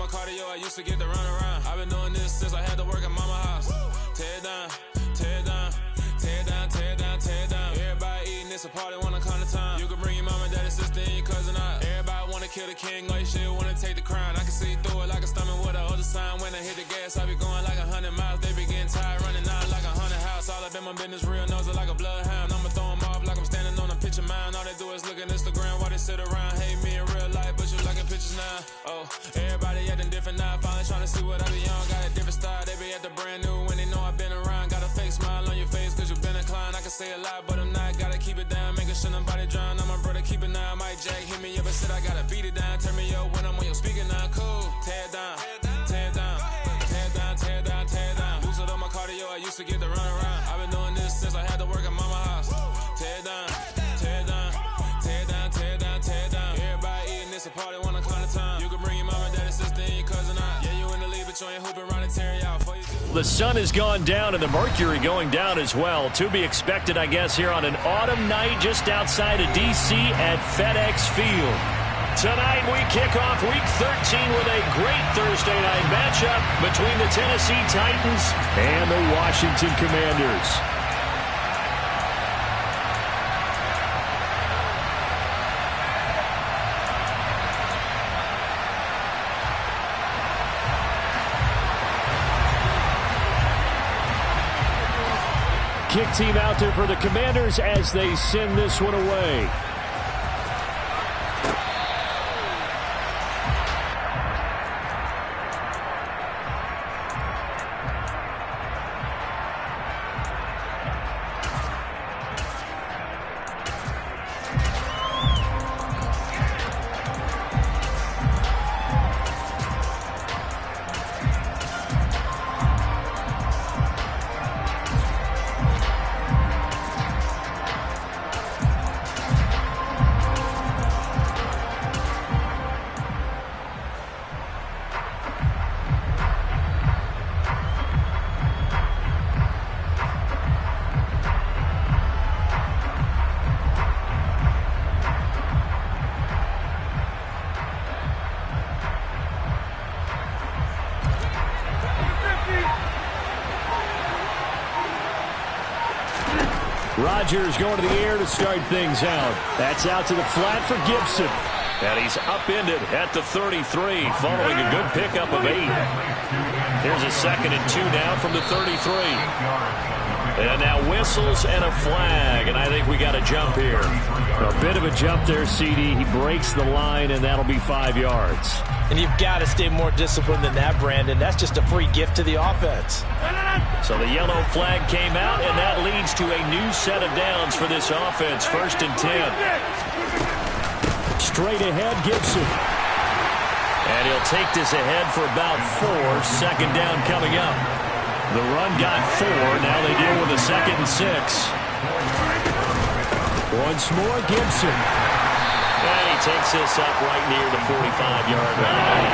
cardio, I used to get to run around. I've been doing this since I had to work at mama house. Tear it down, tear it down, tear it down, tear it down, tear it down. Everybody eating, it's a party, wanna come to time. You can bring your mama, daddy, sister, and your cousin out. Everybody wanna kill the king, like shit, wanna take the crown. I can see through it like a stomach with a other sign. When I hit the gas, I be going like 100 miles. They be getting tired, running out like 100 house. All up in my business, real nose like a bloodhound. I'ma throw them off like I'm standing on a picture mound. All they do is look at Instagram while they sit around. Hate me in real life, but you liking pictures now. Oh, everybody acting different now. Finally trying to see what I be on. Got a different style, they be at the brand new when they know I've been around. Got a fake smile on your face cause you been inclined. I can say a lot, but I'm not. Gotta keep it down, making sure nobody drown. I'm my brother, keep it now. Mike Jack hit me up and said I gotta beat it down. Turn me up when I'm on your speaker now. Cool, tear it down, tear it down, tear it down, tear it down, tear it down. Boosted up my cardio, I used to get to run around. I've been doing this since I had to work at mama house. Tear it down, tear it down, tear it down, tear it down, tear it down. Everybody eating, it's a party, wanna come to time. You can bring your mama, daddy, sister, and your cousin out. Yeah, you in the lead, but you ain't hooping around and tear out. The sun has gone down and the mercury going down as well. To be expected, I guess, here on an autumn night just outside of D.C. at FedEx Field. Tonight we kick off Week 13 with a great Thursday night matchup between the Tennessee Titans and the Washington Commanders. Kick team out there for the Commanders as they send this one away. Rodgers going to the air to start things out. That's out to the flat for Gibson. And he's upended at the 33 following a good pickup of 8. Here's a 2nd and 2 now from the 33. And now whistles and a flag, and I think we got a jump here. A bit of a jump there, CD. He breaks the line, and that'll be 5 yards. And you've got to stay more disciplined than that, Brandon. That's just a free gift to the offense. So the yellow flag came out, and that leads to a new set of downs for this offense. 1st and 10. Straight ahead, Gibson. And he'll take this ahead for about 4. 2nd down coming up. The run got 4. Now they deal with a 2nd and 6. Once more, Gibson. And he takes this up right near the 45-yard line.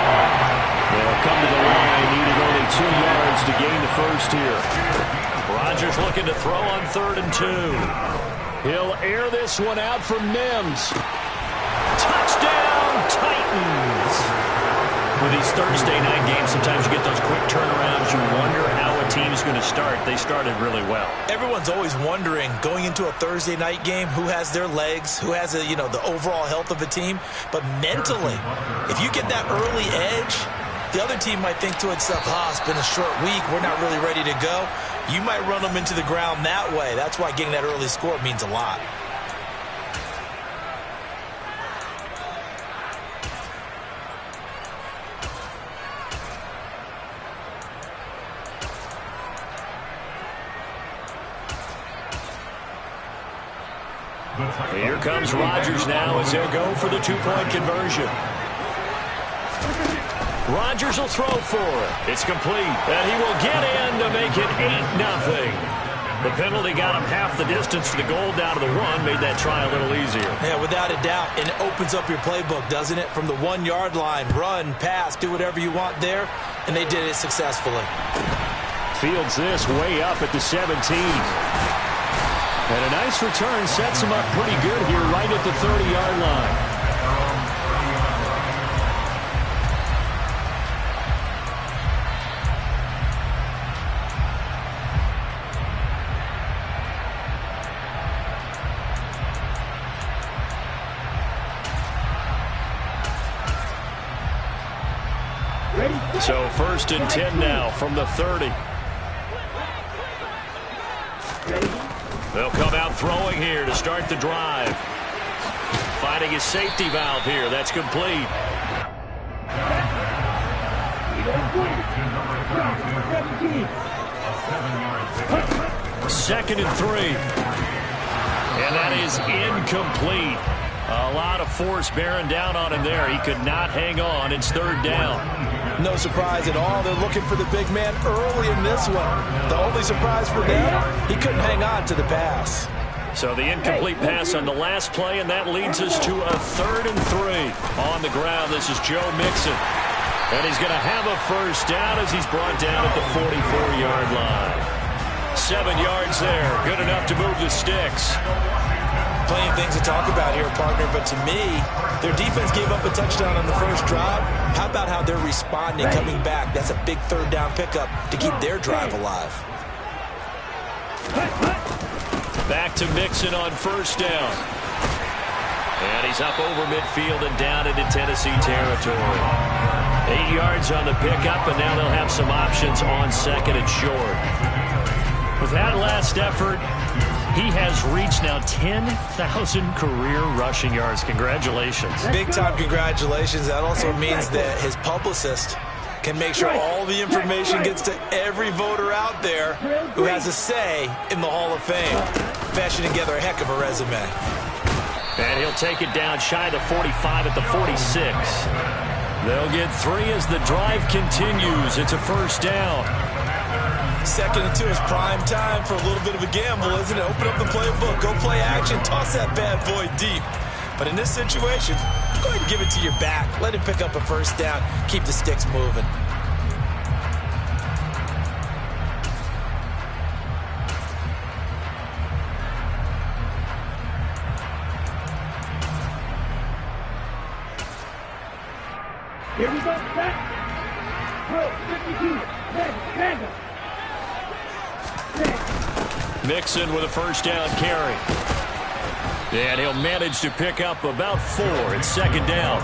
They'll come to the line, needing only 2 yards to gain the first here. Rodgers looking to throw on 3rd and 2. He'll air this one out for Mims. Touchdown, Titans! With these Thursday night games, sometimes you get those quick turnarounds. You wonder how a team's going to start. They started really well. Everyone's always wondering, going into a Thursday night game, who has their legs, who has the overall health of a team. But mentally, if you get that early edge, the other team might think to itself, it's been a short week, we're not really ready to go. You might run them into the ground that way. That's why getting that early score means a lot. Here comes Rodgers now as he'll go for the 2-point conversion. Rodgers will throw for it. It's complete. And he will get in to make it 8-0. The penalty got him half the distance to the goal down to the 1, made that try a little easier. Yeah, without a doubt. And it opens up your playbook, doesn't it? From the 1-yard line, run, pass, do whatever you want there. And they did it successfully. Fields this way up at the 17. And a nice return sets him up pretty good here right at the 30-yard line. So 1st and 10 now from the 30. They'll come out throwing here to start the drive. Finding his safety valve here. That's complete. 2nd and 3. And that is incomplete. A lot of force bearing down on him there. He could not hang on. It's 3rd down. No surprise at all. They're looking for the big man early in this one. The only surprise for them, he couldn't hang on to the pass. So the incomplete pass on the last play, and that leads us to a 3rd and 3. On the ground, this is Joe Mixon. And he's going to have a 1st down as he's brought down at the 44-yard line. 7 yards there. Good enough to move the sticks. Plenty of things to talk about here, partner, but to me, their defense gave up a touchdown on the first drive. How about how they're responding, coming back? That's a big 3rd down pickup to keep their drive alive. Back to Mixon on 1st down. And he's up over midfield and down into Tennessee territory. 8 yards on the pickup, and now they'll have some options on 2nd and short. With that last effort, he has reached now 10,000 career rushing yards. Congratulations. Big-time congratulations. That also means that his publicist can make sure all the information gets to every voter out there who has a say in the Hall of Fame. Fashioning together a heck of a resume. And he'll take it down shy of the 45 at the 46. They'll get 3 as the drive continues. It's a 1st down. 2nd and 2 is prime time for a little bit of a gamble, isn't it? Open up the playbook, go play action, toss that bad boy deep. But in this situation, go ahead and give it to your back. Let him pick up a 1st down. Keep the sticks moving. Here we go, back. 52, Madden. Mixon with a 1st down carry. And he'll manage to pick up about 4. It's 2nd down.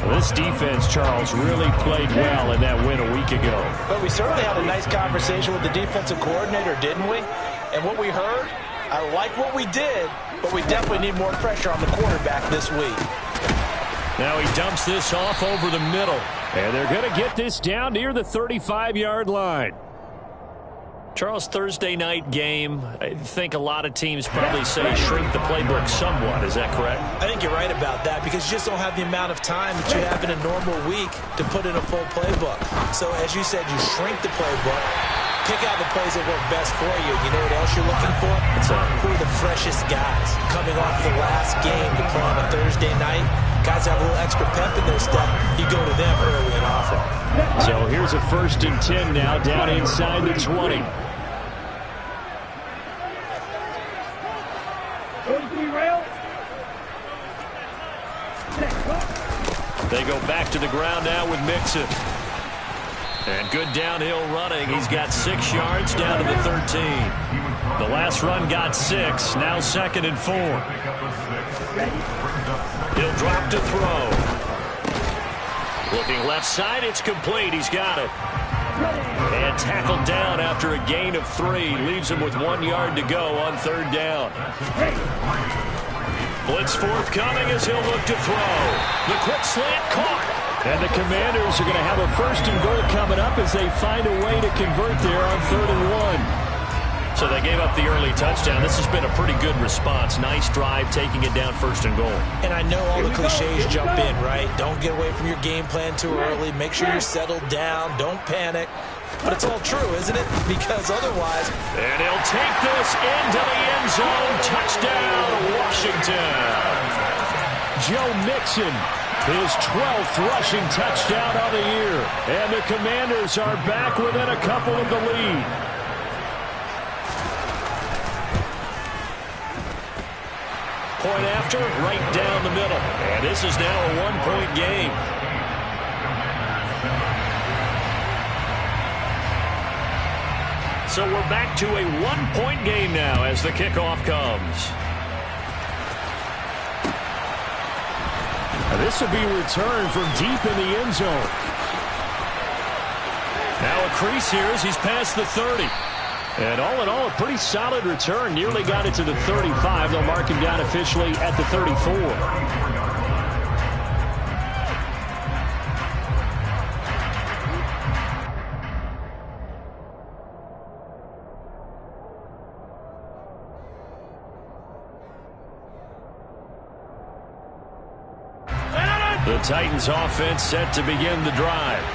Well, this defense, Charles, really played well in that win a week ago. But we certainly had a nice conversation with the defensive coordinator, didn't we? And what we heard, I like what we did, but we definitely need more pressure on the quarterback this week. Now he dumps this off over the middle. And they're going to get this down near the 35-yard line. Charles, Thursday night game, I think a lot of teams probably say shrink the playbook somewhat. Is that correct? I think you're right about that because you just don't have the amount of time that you have in a normal week to put in a full playbook. So as you said, you shrink the playbook, pick out the plays that work best for you. You know what else you're looking for? Who are the freshest guys coming off the last game to play on a Thursday night? Guys have a little extra pep in their step. You go to them early and often. So here's a 1st and 10 now down inside the 20. They go back to the ground now with Mixon. And good downhill running. He's got 6 yards down to the 13. The last run got 6. Now 2nd and 4. He'll drop to throw. Looking left side. It's complete. He's got it. And tackled down after a gain of 3. Leaves him with 1 yard to go on 3rd down. Blitz forthcoming as he'll look to throw. The quick slant caught. And the Commanders are going to have a 1st and goal coming up as they find a way to convert there on 3rd and 1. So they gave up the early touchdown. This has been a pretty good response. Nice drive, taking it down 1st and goal. And I know all the cliches jump in, right? Don't get away from your game plan too early. Make sure you're settled down. Don't panic. But it's all true, isn't it? Because otherwise... And he'll take this into the end zone. Touchdown, Washington. Joe Mixon, his 12th rushing touchdown of the year. And the Commanders are back within a couple of the lead. Point after, right down the middle. And this is now a 1-point game. So we're back to a 1-point game now as the kickoff comes. And this will be returned from deep in the end zone. Now a crease here as he's past the 30. And all in all, a pretty solid return. Nearly got it to the 35. They'll mark him down officially at the 34. The Titans offense set to begin the drive.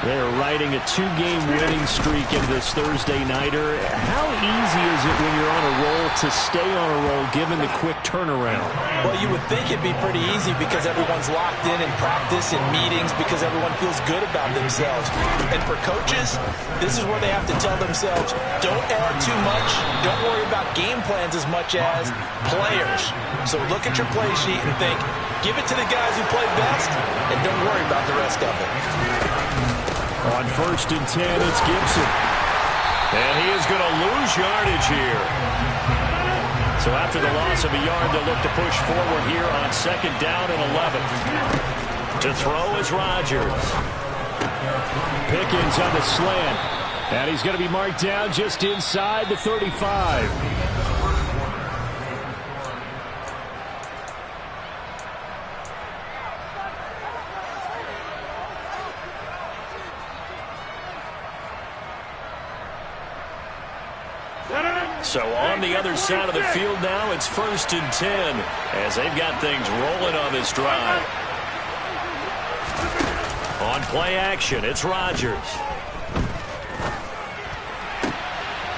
They're riding a 2-game winning streak in this Thursday nighter. How easy is it when you're on a roll to stay on a roll given the quick turnaround? Well, you would think it'd be pretty easy because everyone's locked in practice and meetings because everyone feels good about themselves. And for coaches, this is where they have to tell themselves, don't add too much, don't worry about game plans as much as players. So look at your play sheet and think, give it to the guys who play best, and don't worry about the rest of it. On 1st and 10, it's Gibson. And he is going to lose yardage here. So after the loss of a yard, they'll look to push forward here on 2nd down and 11. To throw is Rodgers. Pickens on the slant. And he's going to be marked down just inside the 35. So on the other side of the field now, it's 1st and 10 as they've got things rolling on this drive. On play action, it's Rodgers.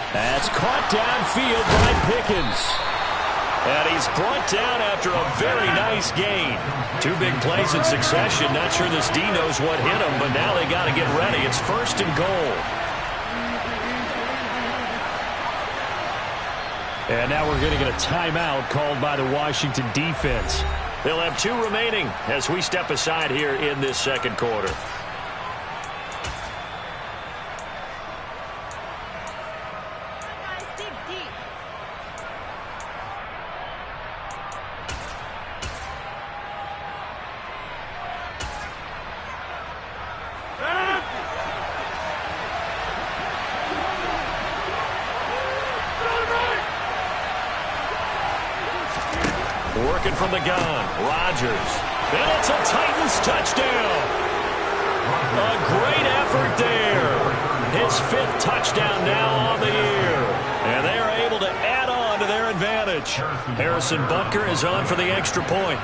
That's caught downfield by Pickens. And he's brought down after a very nice gain. 2 big plays in succession. Not sure this D knows what hit him, but now they got to get ready. It's 1st and goal. And now we're going to get a timeout called by the Washington defense. They'll have 2 remaining as we step aside here in this 2nd quarter. Working from the gun, Rodgers. And it's a Titans touchdown. A great effort there. His 5th touchdown now on the year. And they are able to add on to their advantage. Harrison Butker is on for the extra point.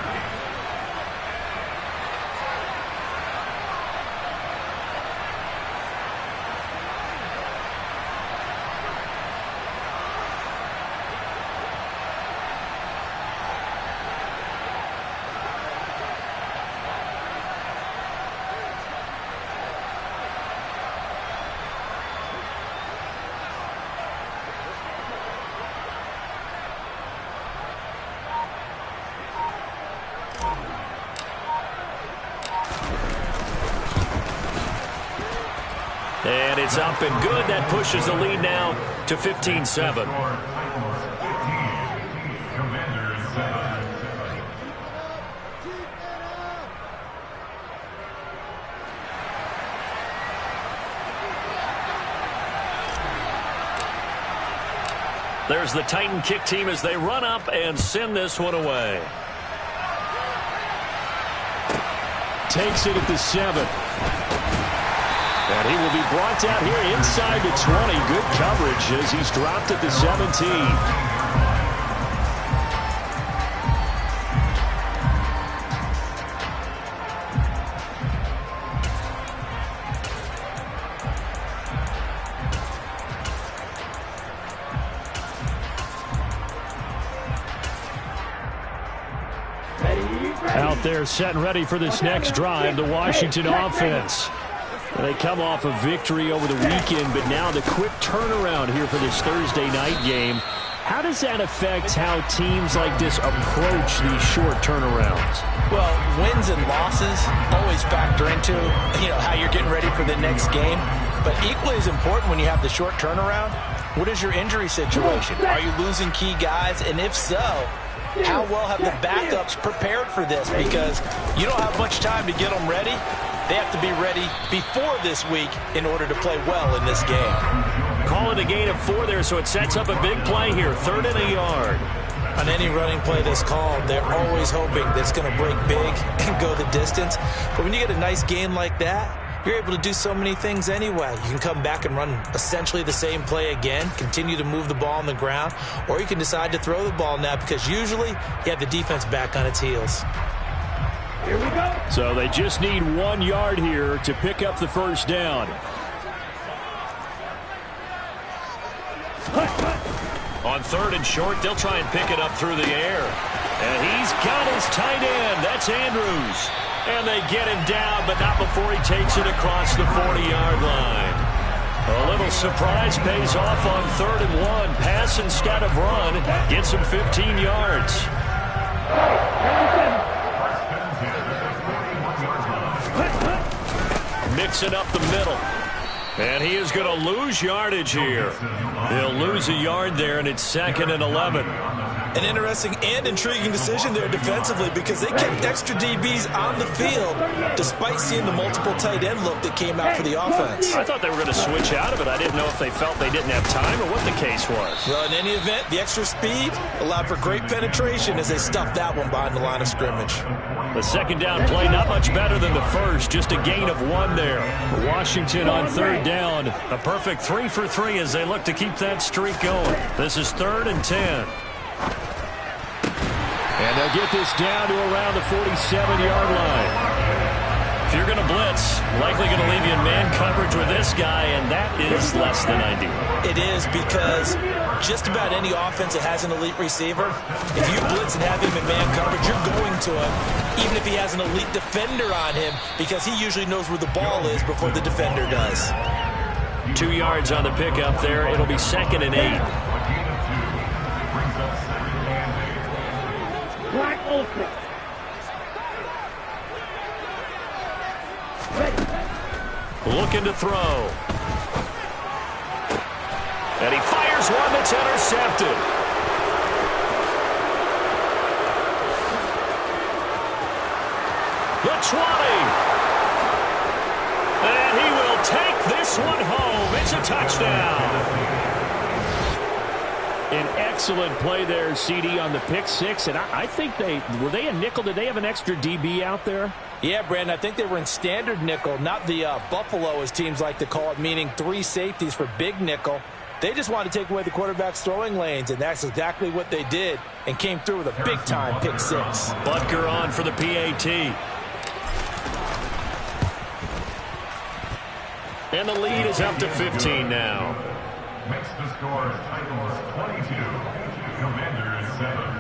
And it's up and good. That pushes the lead now to 15-7. There's the Titan kick team as they run up and send this one away. Takes it at the 7. And he will be brought down here inside the 20. Good coverage as he's dropped at the 17. Out there set and ready for this next drive, the Washington offense. They come off a victory over the weekend, but now the quick turnaround here for this Thursday night game. How does that affect how teams like this approach these short turnarounds? Well, wins and losses always factor into, how you're getting ready for the next game. But equally as important when you have the short turnaround, what is your injury situation? Are you losing key guys? And if so, how well have the backups prepared for this? Because you don't have much time to get them ready. They have to be ready before this week in order to play well in this game. Call it a gain of 4 there, so it sets up a big play here. 3rd and a yard. On any running play that's called, they're always hoping that it's going to break big and go the distance. But when you get a nice game like that, you're able to do so many things anyway. You can come back and run essentially the same play again, continue to move the ball on the ground, or you can decide to throw the ball now because usually you have the defense back on its heels. Here we go. So they just need 1 yard here to pick up the first down. On 3rd and short, they'll try and pick it up through the air. And he's got his tight end. That's Andrews. And they get him down, but not before he takes it across the 40-yard line. A little surprise pays off on 3rd and 1. Pass instead of run. Gets him 15 yards. Mixing up the middle. And he is going to lose yardage here. He'll lose a yard there, and it's 2nd and 11. An interesting and intriguing decision there defensively because they kept extra DBs on the field despite seeing the multiple tight end look that came out for the offense. I thought they were going to switch out of it. I didn't know if they felt they didn't have time or what the case was. Well, in any event, the extra speed allowed for great penetration as they stuffed that one behind the line of scrimmage. The 2nd down play not much better than the first, just a gain of 1 there. Washington on 3rd down. A perfect 3 for 3 as they look to keep that streak going. This is 3rd and 10. And they'll get this down to around the 47-yard line. If you're going to blitz, likely going to leave you in man coverage with this guy, and that is less than ideal. It is because just about any offense that has an elite receiver, if you blitz and have him in man coverage, you're going to him, even if he has an elite defender on him, because he usually knows where the ball is before the defender does. 2 yards on the pickup there. It'll be 2nd and 8. Black Ultra. Looking to throw. And he fires one that's intercepted. The 20. And he will take this one home. It's a touchdown. An excellent play there, CD, on the pick 6. And I think were they a nickel? Did they have an extra DB out there? Yeah, Brandon, I think they were in standard nickel, not the Buffalo, as teams like to call it, meaning 3 safeties for big nickel. They just wanted to take away the quarterback's throwing lanes, and that's exactly what they did, and came through with a big-time pick 6. Butker on for the PAT. And the lead is up to 15 now. Makes the score Titans 22, Commanders 7.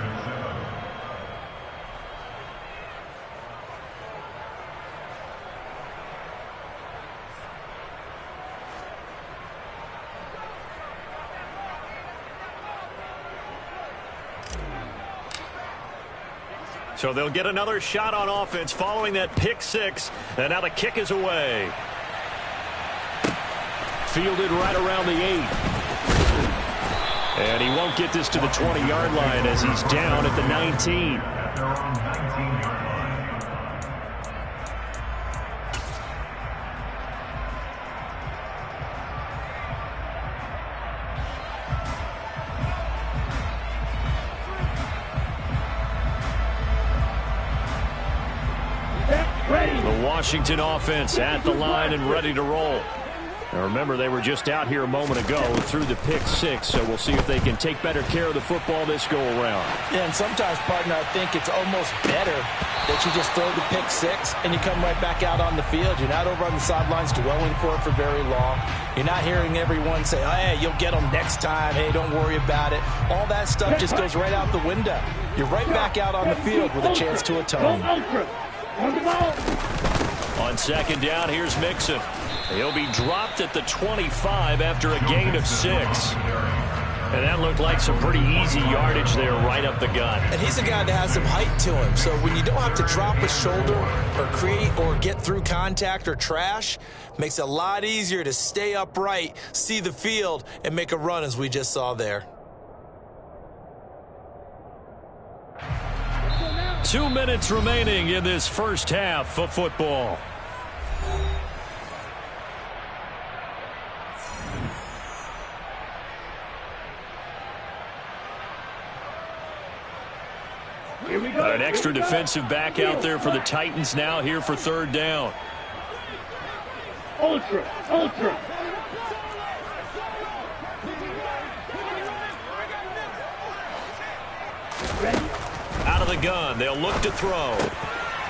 So they'll get another shot on offense following that pick 6. And now the kick is away. Fielded right around the 8. And he won't get this to the 20-yard line as he's down at the 19. The Washington offense at the line and ready to roll. Now remember, they were just out here a moment ago through the pick 6, so we'll see if they can take better care of the football this go-around. Yeah, and sometimes, partner, I think it's almost better that you just throw the pick 6 and you come right back out on the field. You're not over on the sidelines dwelling for it for very long. You're not hearing everyone say, oh, hey, you'll get them next time. Hey, don't worry about it. All that stuff just goes right out the window. You're right back out on the field with a chance to atone. On 2nd down, here's Mixon. He'll be dropped at the 25 after a gain of 6. And that looked like some pretty easy yardage there right up the gut. And he's a guy that has some height to him. So when you don't have to drop a shoulder or create or get through contact or trash, makes it a lot easier to stay upright, see the field, and make a run as we just saw there. 2 minutes remaining in this first half of football. An extra defensive back out there for the Titans now here for third down. Ultra. Out of the gun, they'll look to throw.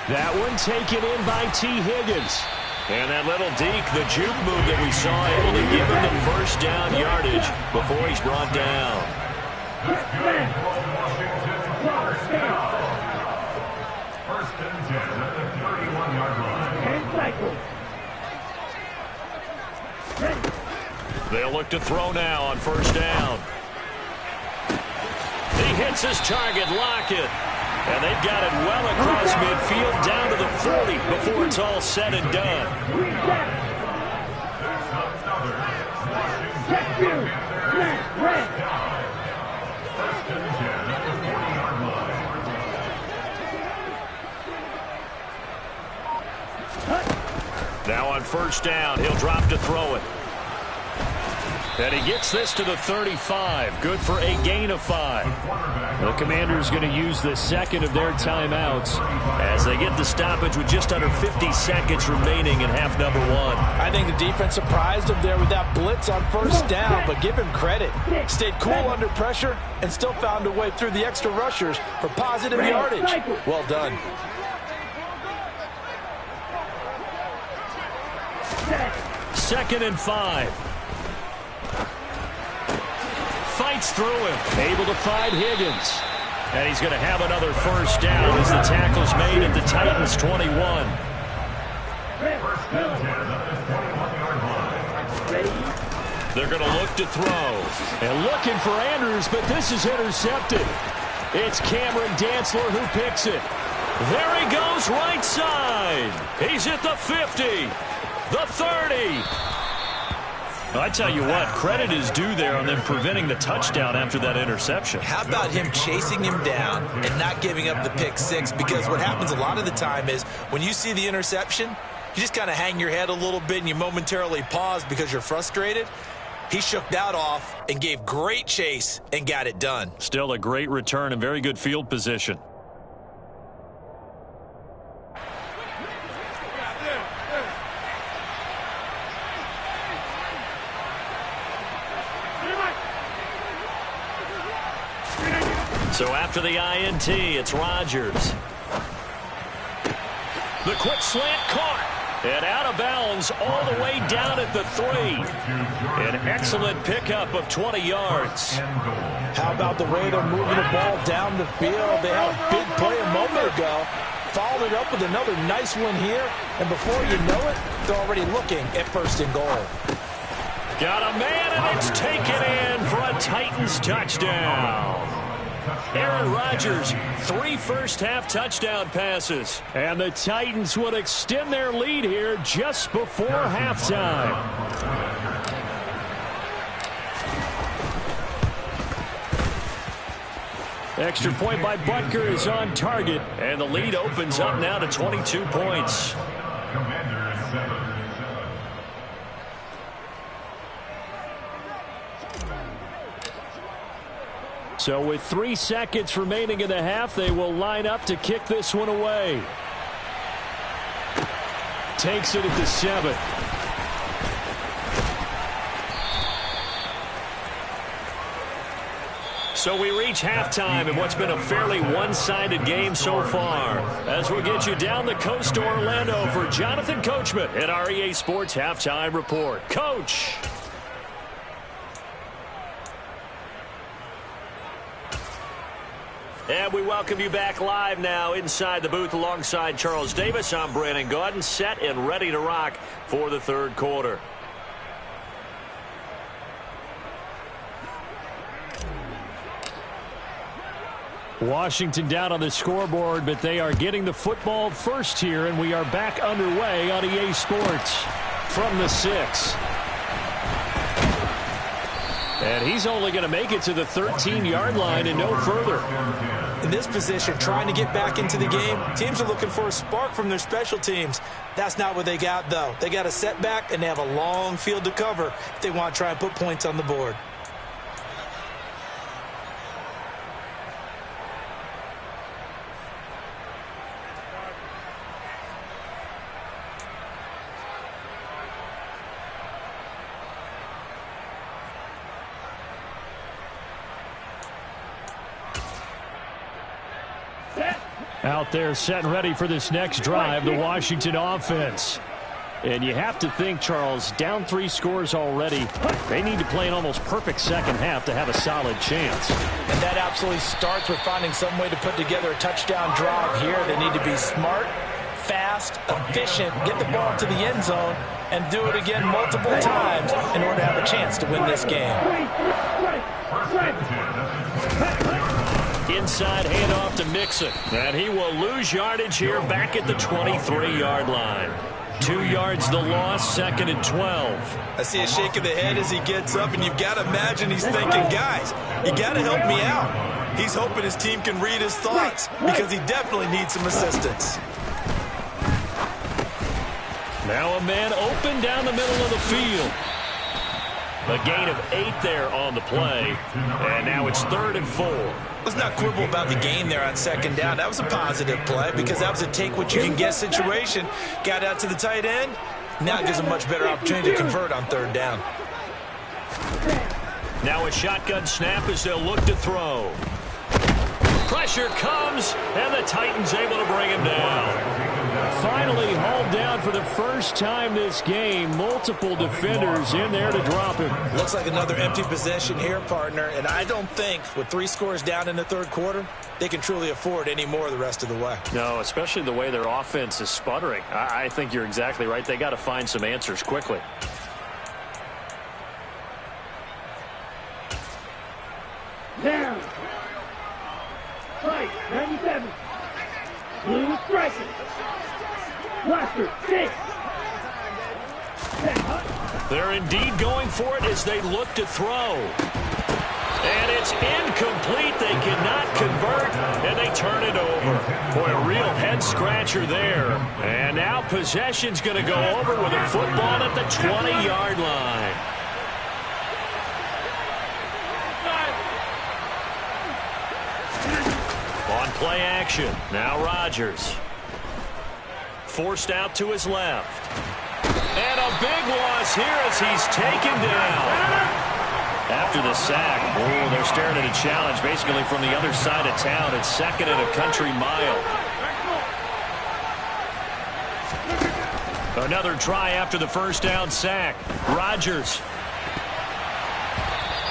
That one taken in by T. Higgins. And that little deke, the juke move that we saw, able to give him the first down yardage before he's brought down. First and 10 at the 31-yard line. They'll look to throw now on first down. He hits his target, Lockett. And they've got it well across midfield down to the 40 before it's all said and done. Now on first down, he'll drop to throw it. And he gets this to the 35. Good for a gain of 5. The Commanders going to use the second of their timeouts as they get the stoppage with just under 50 seconds remaining in half number 1. I think the defense surprised him there with that blitz on first down, but give him credit. Stayed cool under pressure and still found a way through the extra rushers for positive yardage. Well done. Second and 5. Fights through him. Able to find Higgins. And he's going to have another first down as the tackle's made at the Titans' 21. They're going to look to throw. And looking for Andrews, but this is intercepted. It's Cameron Dantzler who picks it. There he goes right side. He's at the 50. The 30. I tell you what, credit is due there on them preventing the touchdown after that interception. How about him chasing him down and not giving up the pick six? Because what happens a lot of the time is when you see the interception, you just kind of hang your head a little bit and you momentarily pause because you're frustrated. He shook that off and gave great chase and got it done. Still a great return and very good field position. So after the INT, it's Rodgers. The quick slant caught. And out of bounds all the way down at the 3. An excellent pickup of 20 yards. How about the way they're moving the ball down the field? They had a big play a moment ago. Followed it up with another nice one here. And before you know it, they're already looking at first and goal. Got a man, and it's taken in for a Titans touchdown. Aaron Rodgers, 3 first-half touchdown passes. And the Titans would extend their lead here just before halftime. Extra point by Butker is on target. And the lead opens up now to 22 points. Commanders 7. So with 3 seconds remaining in the half, they will line up to kick this one away. Takes it at the 7. So we reach halftime in what's been a fairly one-sided game so far. As we get you down the coast to Orlando for Jonathan Coachman at our EA Sports Halftime Report. Coach. And we welcome you back live now inside the booth alongside Charles Davis. I'm Brandon Gaudin, set and ready to rock for the third quarter. Washington down on the scoreboard, but they are getting the football first here, and we are back underway on EA Sports from the 6. And he's only going to make it to the 13-yard line and no further. In this position, trying to get back into the game, teams are looking for a spark from their special teams. That's not what they got, though. They got a setback, and they have a long field to cover if they want to try and put points on the board. Out there set and ready for this next drive, the Washington offense. And you have to think, Charles, down 3 scores already. They need to play an almost perfect second half to have a solid chance. And that absolutely starts with finding some way to put together a touchdown drive here. They need to be smart, fast, efficient, get the ball to the end zone, and do it again multiple times in order to have a chance to win this game. Inside handoff to Mixon. And he will lose yardage here back at the 23-yard line. 2 yards the loss, 2nd and 12. I see a shake of the head as he gets up, and you've got to imagine he's thinking, guys, you got to help me out. He's hoping his team can read his thoughts because he definitely needs some assistance. Now a man open down the middle of the field. A gain of 8 there on the play. And now it's 3rd and 4. Let's not quibble about the gain there on 2nd down. That was a positive play because that was a take-what-you-can-get situation. Got out to the tight end. Now it gives a much better opportunity to convert on 3rd down. Now a shotgun snap as they'll look to throw. Pressure comes, and the Titans able to bring him down. Finally hauled down for the first time this game. Multiple defenders in there to drop him. Looks like another empty possession here, partner. And I don't think with 3 scores down in the 3rd quarter, they can truly afford any more the rest of the way. No, especially the way their offense is sputtering. I think you're exactly right. They got to find some answers quickly. Down. Right, 97. Blue striking. Blaster, 6. They're indeed going for it as they look to throw. And it's incomplete. They cannot convert, and they turn it over. Boy, a real head-scratcher there. And now possession's going to go over with a football at the 20-yard line. On play action, now Rodgers. Forced out to his left. And a big loss here as he's taken down. After the sack, they're staring at a challenge basically from the other side of town. It's 2nd and a country mile. Another try after the first down sack. Rodgers.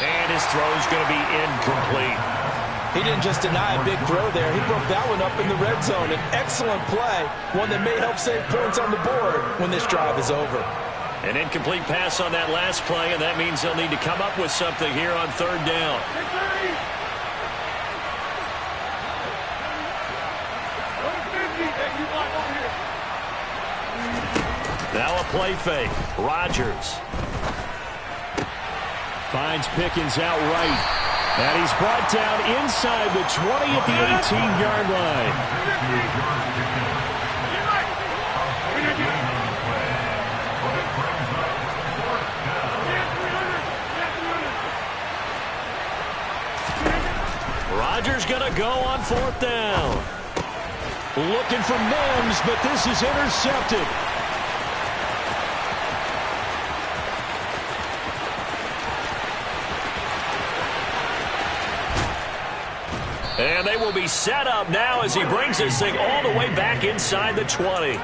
And his throw's going to be incomplete. He didn't just deny a big throw there. He broke that one up in the red zone. An excellent play, one that may help save points on the board when this drive is over. An incomplete pass on that last play, and that means they'll need to come up with something here on 3rd down. Now a play fake. Rodgers finds Pickens out right. And he's brought down inside the 20 at the 18-yard line. Rodgers going to go on 4th down. Looking for Mims, but this is intercepted. And they will be set up now as he brings this thing all the way back inside the 20.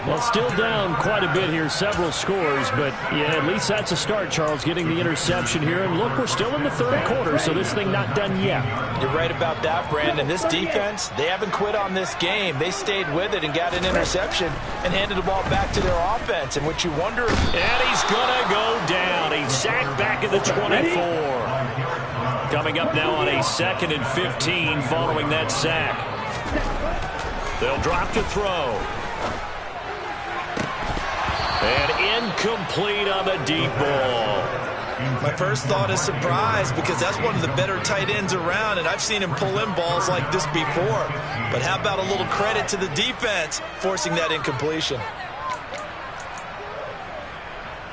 Well, still down quite a bit here, several scores, but yeah, at least that's a start, Charles, getting the interception here. And look, we're still in the 3rd quarter, so this thing not done yet. You're right about that, Brandon. This defense, they haven't quit on this game. They stayed with it and got an interception and handed the ball back to their offense. And what you wonder... And he's going to go down. He's sacked back at the 24. Coming up now on a 2nd and 15 following that sack. They'll drop to throw. And incomplete on the deep ball. My first thought is surprise because that's one of the better tight ends around, and I've seen him pull in balls like this before. But how about a little credit to the defense forcing that incompletion?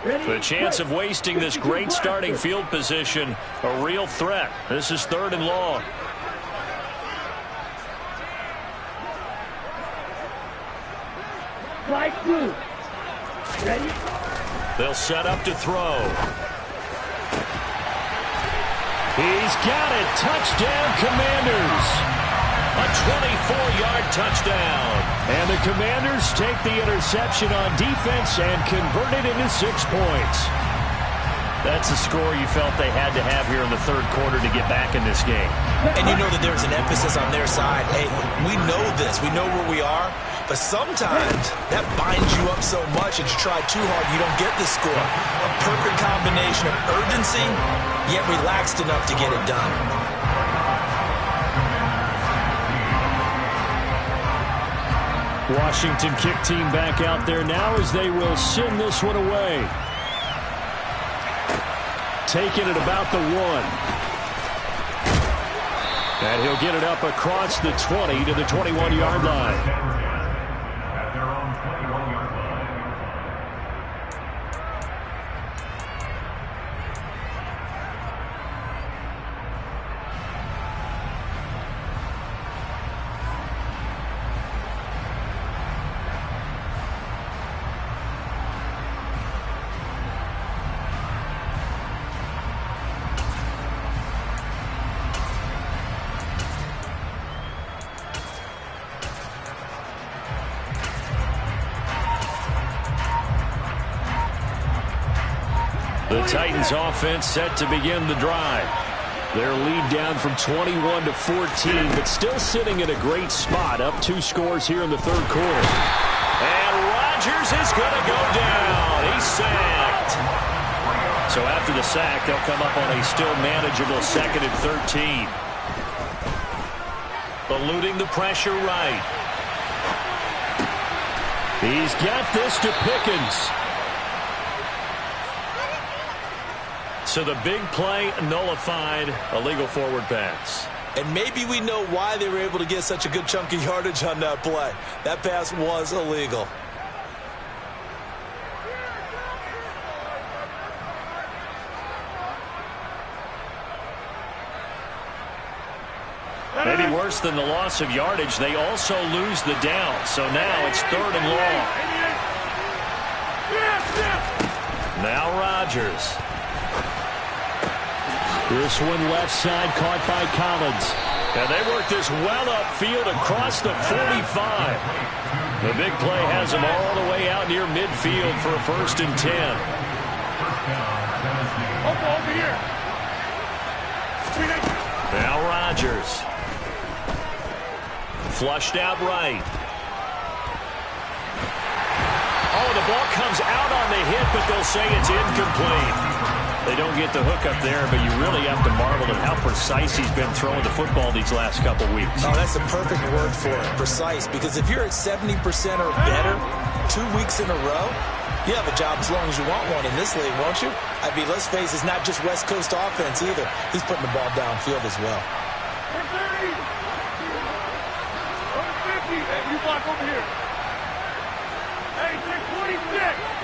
The chance of wasting this great starting field position, a real threat. This is 3rd and long. Flag 2. Ready? They'll set up to throw. He's got it. Touchdown, Commanders. A 24-yard touchdown. And the Commanders take the interception on defense and convert it into 6 points. That's a score you felt they had to have here in the 3rd quarter to get back in this game. And you know that there's an emphasis on their side. Hey, we know this. We know where we are. But sometimes that binds you up so much that you try too hard, you don't get the score. A perfect combination of urgency, yet relaxed enough to get it done. Washington kick team back out there now as they will send this one away. Taking it about the 1. And he'll get it up across the 20 to the 21-yard line. The Titans offense set to begin the drive. Their lead down from 21 to 14, but still sitting in a great spot, up 2 scores here in the 3rd quarter. And Rodgers is going to go down. He's sacked. So after the sack, they'll come up on a still manageable 2nd and 13. Eluding the pressure right. He's got this to Pickens. So the big play nullified, illegal forward pass. And maybe we know why they were able to get such a good chunk of yardage on that play. That pass was illegal. Maybe worse than the loss of yardage, they also lose the down. So now it's 3rd and long. Now Rodgers. This one left side caught by Collins. And they work this well upfield across the 45. The big play has them all the way out near midfield for a 1st and 10. Over here. Now Rodgers. Flushed out right. Oh, the ball comes out on the hit, but they'll say it's incomplete. They don't get the hook up there, but you really have to marvel at how precise he's been throwing the football these last couple weeks. Oh, that's the perfect word for it, precise. Because if you're at 70% or better 2 weeks in a row, you have a job as long as you want one in this league, won't you? I mean, let's face it, it's not just West Coast offense either. He's putting the ball downfield as well. 30. 50. Hey, you block over here. Hey, 626.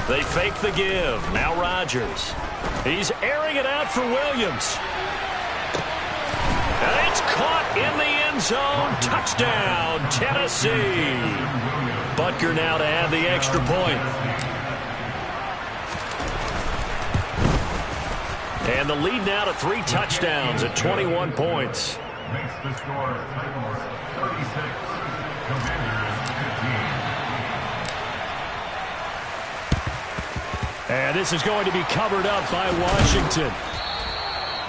They fake the give. Now Rodgers. He's airing it out for Williams. And it's caught in the end zone. Touchdown, Tennessee. Butker now to add the extra point. And the lead now to 3 touchdowns at 21 points. Makes the score Titans 36, Commanders 15. And this is going to be covered up by Washington.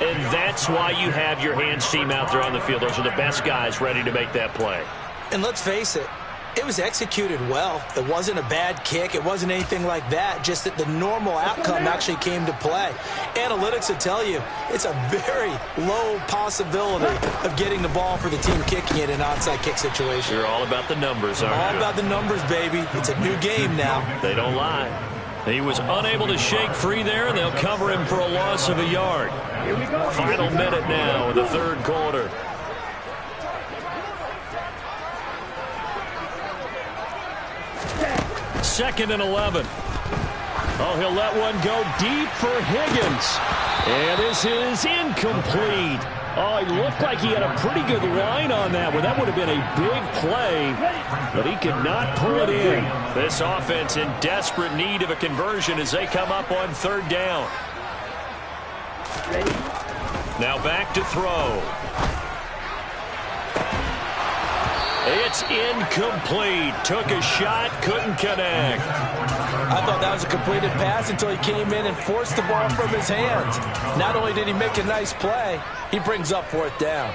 And that's why you have your hands team out there on the field. Those are the best guys ready to make that play. And let's face it, It was executed well. It wasn't a bad kick. It wasn't anything like that. Just that the normal outcome actually came to play. Analytics will tell you it's a very low possibility of getting the ball for the team kicking it in an onside kick situation. You're all about the numbers, aren't you? All about the numbers, baby. It's a new game now. They don't lie. He was unable to shake free there, and they'll cover him for a loss of a yard. Final minute now in the third quarter. Second and 11. Oh, he'll let one go deep for Higgins. And this is incomplete. Oh, he looked like he had a pretty good line on that one. That would have been a big play, but he could not pull it in. This offense in desperate need of a conversion as they come up on third down. Now back to throw. It's incomplete. Took a shot, couldn't connect. I thought that was a completed pass until he came in and forced the ball from his hands. Not only did he make a nice play, he brings up fourth down.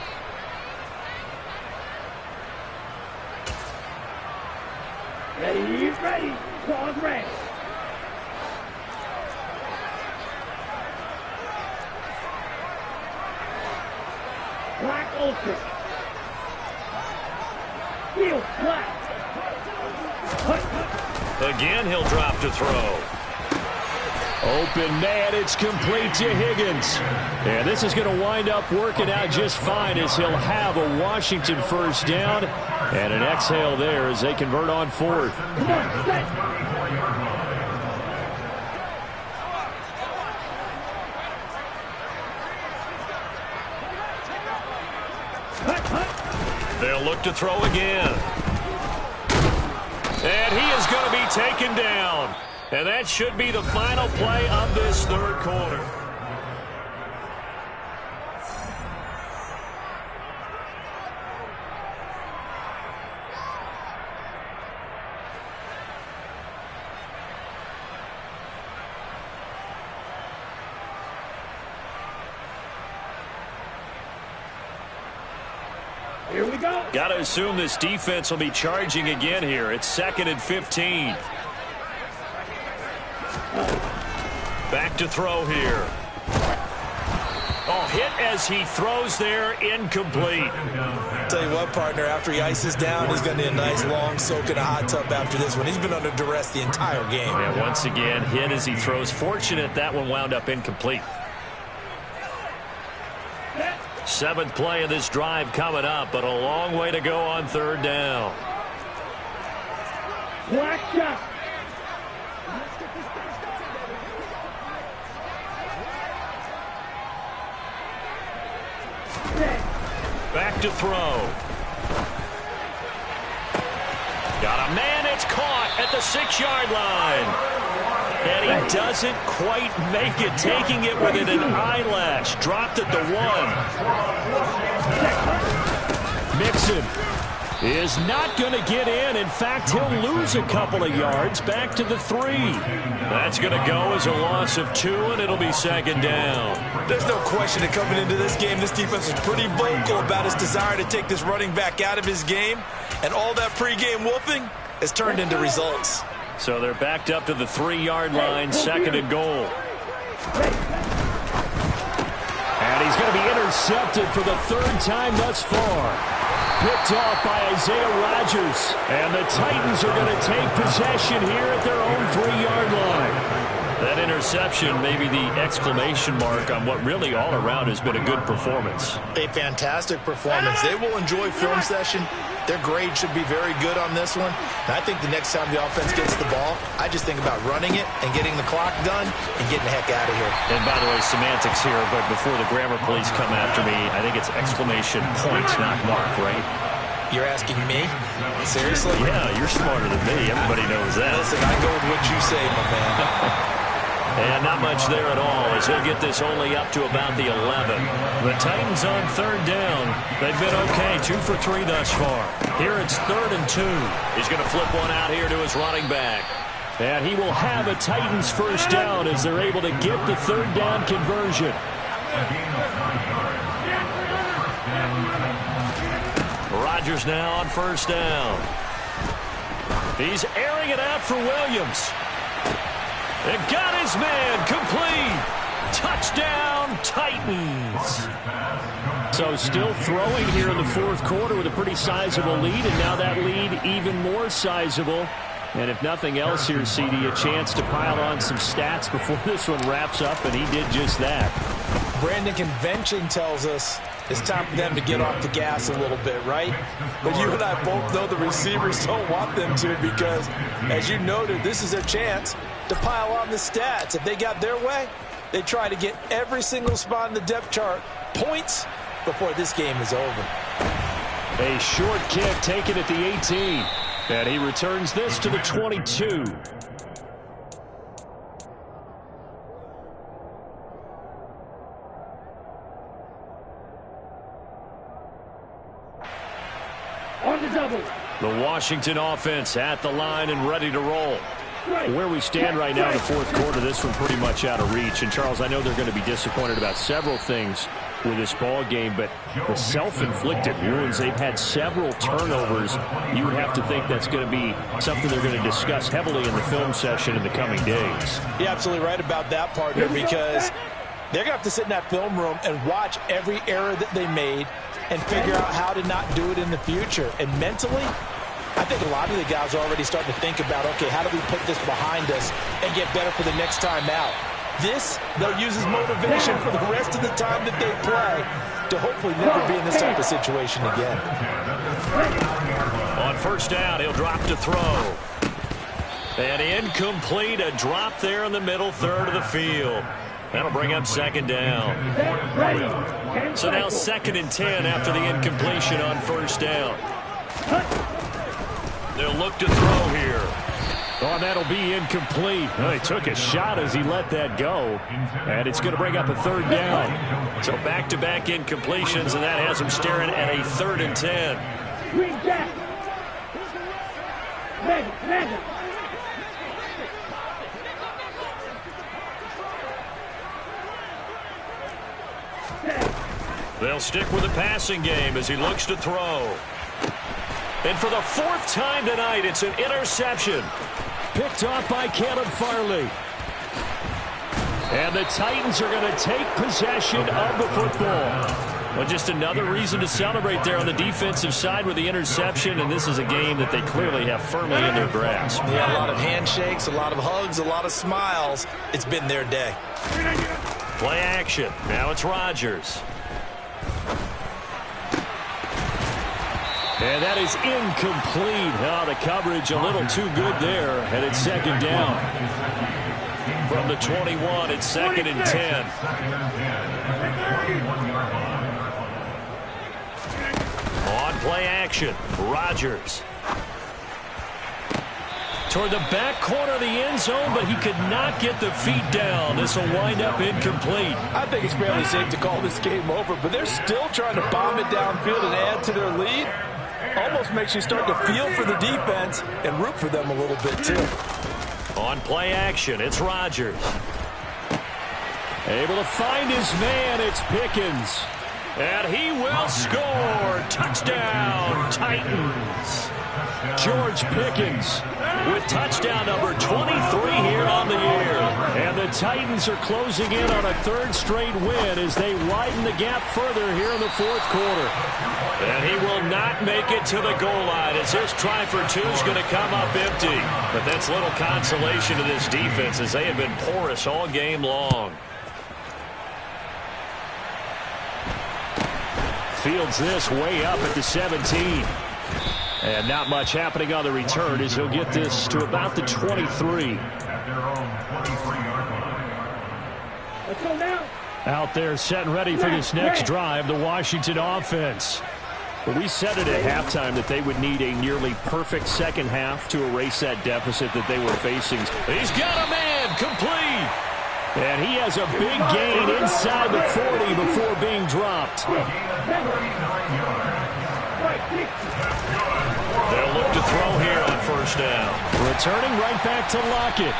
Ready. Pause ready. Black Ultra. Heel black. Again, he'll drop to throw. Open man, it's complete to Higgins. And this is going to wind up working out just fine as he'll have a Washington first down. And an exhale there as they convert on fourth. Come on, set. They'll look to throw again. And he is going to be taken down. And that should be the final play of this third quarter. Here we go. Got to assume this defense will be charging again here. It's 2nd and 15. Back to throw here. Oh, hit as he throws there, incomplete. Tell you what, partner, after he ices down, he's going to need a nice long soak in a hot tub after this one. He's been under duress the entire game. And once again, hit as he throws. Fortunate that one wound up incomplete. 7th play of this drive coming up, but a long way to go on third down. Black shot. Back to throw. Got a man, it's caught at the 6-yard line. And he doesn't quite make it, taking it within an eyelash. Dropped at the 1. Mixon is not going to get in. In fact, he'll lose a couple of yards. Back to the 3. That's going to go as a loss of 2, and it'll be 2nd down. There's no question that coming into this game, this defense was pretty vocal about its desire to take this running back out of his game. And all that pregame wolfing has turned into results. So they're backed up to the 3-yard line, 2nd and goal. And he's going to be intercepted for the 3rd time thus far. Picked off by Isaiah Rodgers. And the Titans are going to take possession here at their own 3-yard line. That interception may be the exclamation mark on what really all around has been a good performance. A fantastic performance. They will enjoy film session. Their grade should be very good on this one. And I think the next time the offense gets the ball, I just think about running it and getting the clock done and getting the heck out of here. And by the way, semantics here, but before the grammar police come after me, I think it's exclamation point, not mark, right? You're asking me? Seriously? Yeah, you're smarter than me. Everybody knows that. Listen, I go with what you say, my man. And not much there at all as he'll get this only up to about the 11. The Titans on 3rd down. They've been okay, 2 for 3 thus far. Here it's 3rd and 2. He's going to flip one out here to his running back. And he will have a Titans first down as they're able to get the 3rd down conversion. Rodgers now on 1st down. He's airing it out for Williams. And got his man complete. Touchdown, Titans. So still throwing here in the fourth quarter with a pretty sizable lead, and now that lead even more sizable. And if nothing else here, CD, a chance to pile on some stats before this one wraps up, and he did just that. Brandon, convention tells us it's time for them to get off the gas a little bit, right? But you and I both know the receivers don't want them to because, as you noted, this is their chance to pile on the stats. If they got their way, they try to get every single spot in the depth chart points before this game is over. A short kick taken at the 18. And he returns this to the 22. On the double. The Washington offense at the line and ready to roll. Where we stand right now in the fourth quarter, this one pretty much out of reach. And, Charles, I know they're going to be disappointed about several things with this ball game, but the self-inflicted wounds, they've had several turnovers. You would have to think that's going to be something they're going to discuss heavily in the film session in the coming days. You're absolutely right about that, partner, because they're going to have to sit in that film room and watch every error that they made and figure out how to not do it in the future. And mentally, I think a lot of the guys are already starting to think about, okay, how do we put this behind us and get better for the next time out? This, they'll use as motivation for the rest of the time that they play to hopefully never be in this type of situation again. On first down, he'll drop to throw. And incomplete, a drop there in the middle third of the field. That'll bring up second down. So now 2nd and 10 after the incompletion on first down. They'll look to throw here. Oh, and that'll be incomplete. Well, he took a shot as he let that go. And it's going to bring up a third down. So back-to-back incompletions, and that has him staring at a 3rd and 10. Green jack. Madden. They'll stick with the passing game as he looks to throw. And for the 4th time tonight, it's an interception. Picked off by Caleb Farley. And the Titans are going to take possession of the football. Well, just another reason to celebrate there on the defensive side with the interception, and this is a game that they clearly have firmly in their grasp. Yeah, a lot of handshakes, a lot of hugs, a lot of smiles. It's been their day. Play action. Now it's Rodgers. And that is incomplete. Oh, the coverage a little too good there, and it's 2nd down. From the 21, it's 2nd and 10. On play action, Rodgers. Toward the back corner of the end zone, but he could not get the feet down. This will wind up incomplete. I think it's fairly safe to call this game over, but they're still trying to bomb it downfield and add to their lead. Almost makes you start to feel for the defense and root for them a little bit, too. On play action, it's Rodgers. Able to find his man, it's Pickens. And he will score. Touchdown, Titans. George Pickens with touchdown number 23 here on the year. And the Titans are closing in on a 3rd straight win as they widen the gap further here in the 4th quarter. And he will not make it to the goal line as his try for 2 is going to come up empty. But that's little consolation to this defense as they have been porous all game long. Fields this way up at the 17. And not much happening on the return as he'll get this to about the 23. Let's go now. Out there set and ready for this next drive, the Washington offense. Well, we said it at halftime that they would need a nearly perfect second half to erase that deficit that they were facing. He's got a man complete. And he has a big gain inside the 40 before being dropped. They'll look to throw here on first down. Returning right back to Lockett.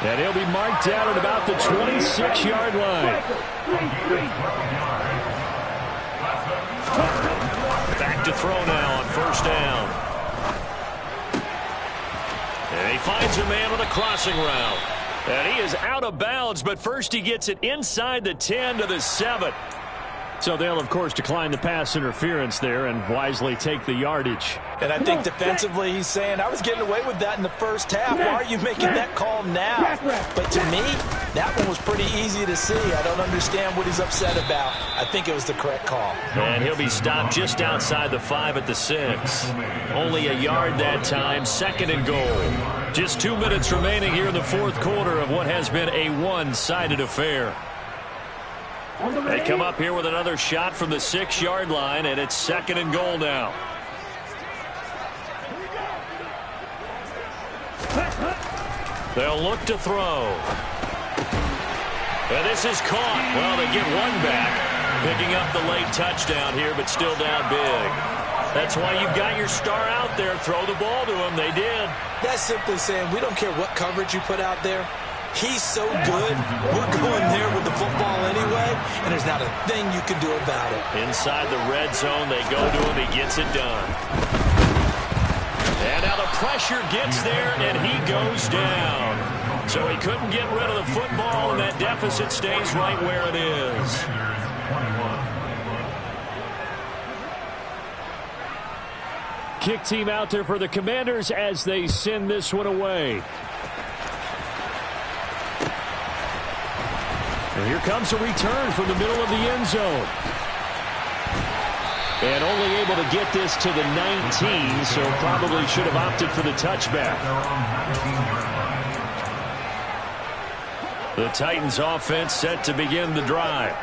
And he'll be marked down at about the 26-yard line. Back to throw now on first down. And he finds a man with a crossing route. And he is out of bounds, but first he gets it inside the 10 to the 7. So they'll, of course, decline the pass interference there and wisely take the yardage. And I think defensively he's saying, I was getting away with that in the first half. Why are you making that call now? But to me, that one was pretty easy to see. I don't understand what he's upset about. I think it was the correct call. And he'll be stopped just outside the 5 at the 6. Only a yard that time, 2nd and goal. Just 2 minutes remaining here in the fourth quarter of what has been a one-sided affair. They come up here with another shot from the 6-yard line, and it's 2nd and goal now. They'll look to throw. And this is caught. Well, they get one back. Picking up the late touchdown here, but still down big. That's why you've got your star out there. Throw the ball to him. They did. That's simply saying we don't care what coverage you put out there. He's so good, we're going there with the football anyway, and there's not a thing you can do about it. Inside the red zone, they go to him. He gets it done. And now the pressure gets there, and he goes down. So he couldn't get rid of the football, and that deficit stays right where it is. Kick team out there for the Commanders as they send this one away. And here comes a return from the middle of the end zone. And only able to get this to the 19, so probably should have opted for the touchback. The Titans offense set to begin the drive.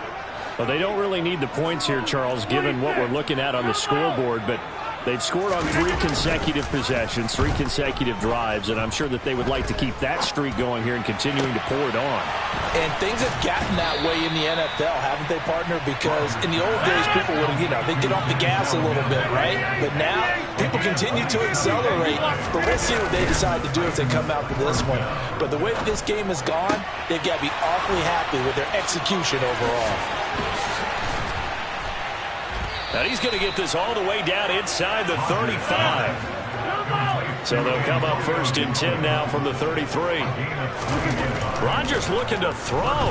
Well, they don't really need the points here, Charles, given what we're looking at on the scoreboard, but they've scored on 3 consecutive possessions, 3 consecutive drives, and I'm sure that they would like to keep that streak going here and continuing to pour it on. And things have gotten that way in the NFL, haven't they, partner? Because in the old days, people would, they'd get off the gas a little bit, right? But now, people continue to accelerate. But we'll see what they decide to do if they come out for this one. But the way that this game has gone, they've got to be awfully happy with their execution overall. And he's going to get this all the way down inside the 35. So they'll come up 1st and 10 now from the 33. Rodgers looking to throw.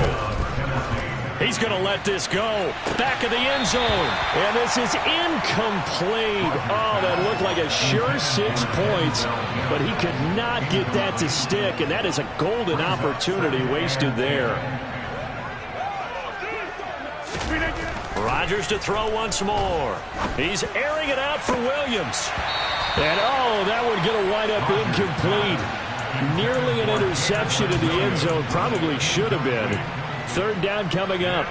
He's going to let this go. Back of the end zone. And this is incomplete. Oh, that looked like a sure 6 points. But he could not get that to stick. And that is a golden opportunity wasted there. Rodgers to throw once more. He's airing it out for Williams. And, oh, that would get a wind up incomplete. Nearly an interception in the end zone. Probably should have been. 3rd down coming up.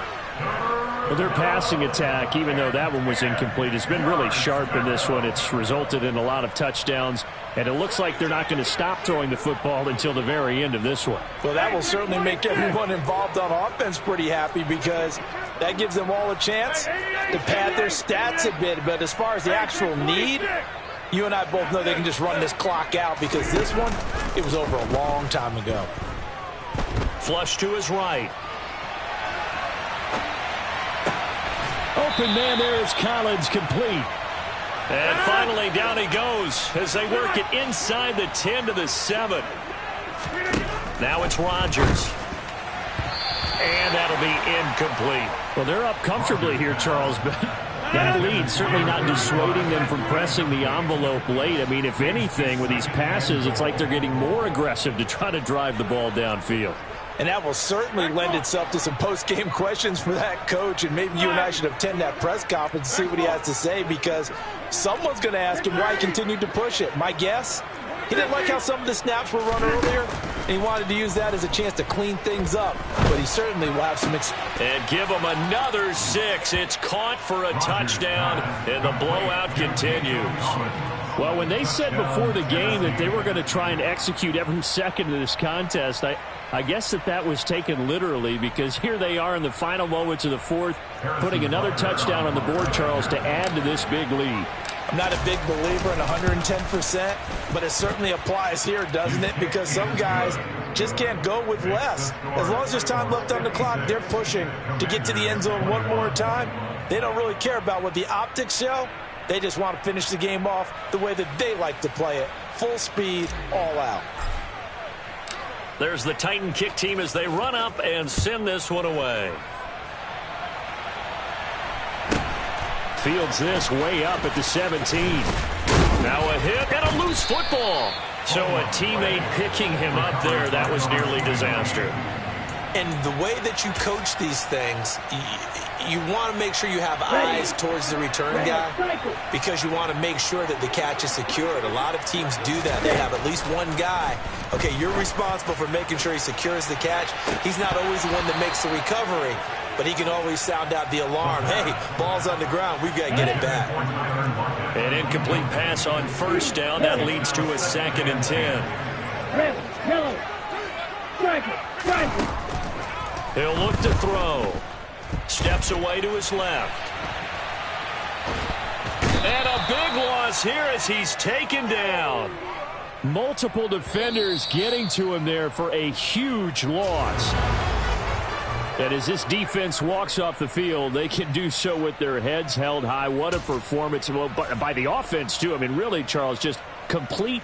Well, their passing attack, even though that one was incomplete, has been really sharp in this one. It's resulted in a lot of touchdowns. And it looks like they're not going to stop throwing the football until the very end of this one. Well, that will certainly make everyone involved on offense pretty happy because that gives them all a chance to pad their stats a bit. But as far as the actual need, you and I both know they can just run this clock out because this one, it was over a long time ago. Flush to his right. Open man there is Collins, complete. And finally down he goes as they work it inside the 10 to the 7. Now it's Rodgers. And that'll be incomplete. Well, they're up comfortably here, Charles, but that lead certainly not dissuading them from pressing the envelope late. I mean, if anything, with these passes, it's like they're getting more aggressive to try to drive the ball downfield. And that will certainly lend itself to some post-game questions for that coach. And maybe you and I should attend that press conference and see what he has to say because someone's going to ask him why he continued to push it. My guess, he didn't like how some of the snaps were run earlier, and he wanted to use that as a chance to clean things up. But he certainly will have some and give him another 6. It's caught for a touchdown, and the blowout continues. Well, when they said before the game that they were going to try and execute every second of this contest, I guess that was taken literally because here they are in the final moments of the fourth, putting another touchdown on the board, Charles, to add to this big lead. I'm not a big believer in 110%, but it certainly applies here, doesn't it? Because some guys just can't go with less. As long as there's time left on the clock, they're pushing to get to the end zone one more time. They don't really care about what the optics show. They just want to finish the game off the way that they like to play it. Full speed, all out. There's the Titan kick team as they run up and send this one away. Fields this way up at the 17. Now a hit and a loose football. So a teammate picking him up there, that was nearly disaster. And the way that you coach these things, you want to make sure you have eyes towards the return guy because you want to make sure that the catch is secured. A lot of teams do that. They have at least one guy. Okay, you're responsible for making sure he secures the catch. He's not always the one that makes the recovery, but he can always sound out the alarm. Hey, ball's on the ground. We've got to get it back. An incomplete pass on first down. That leads to a 2nd and 10. He'll look to throw. Steps away to his left. And a big loss here as he's taken down. Multiple defenders getting to him there for a huge loss. And as this defense walks off the field, they can do so with their heads held high. What a performance by the offense, too. I mean, really, Charles, just complete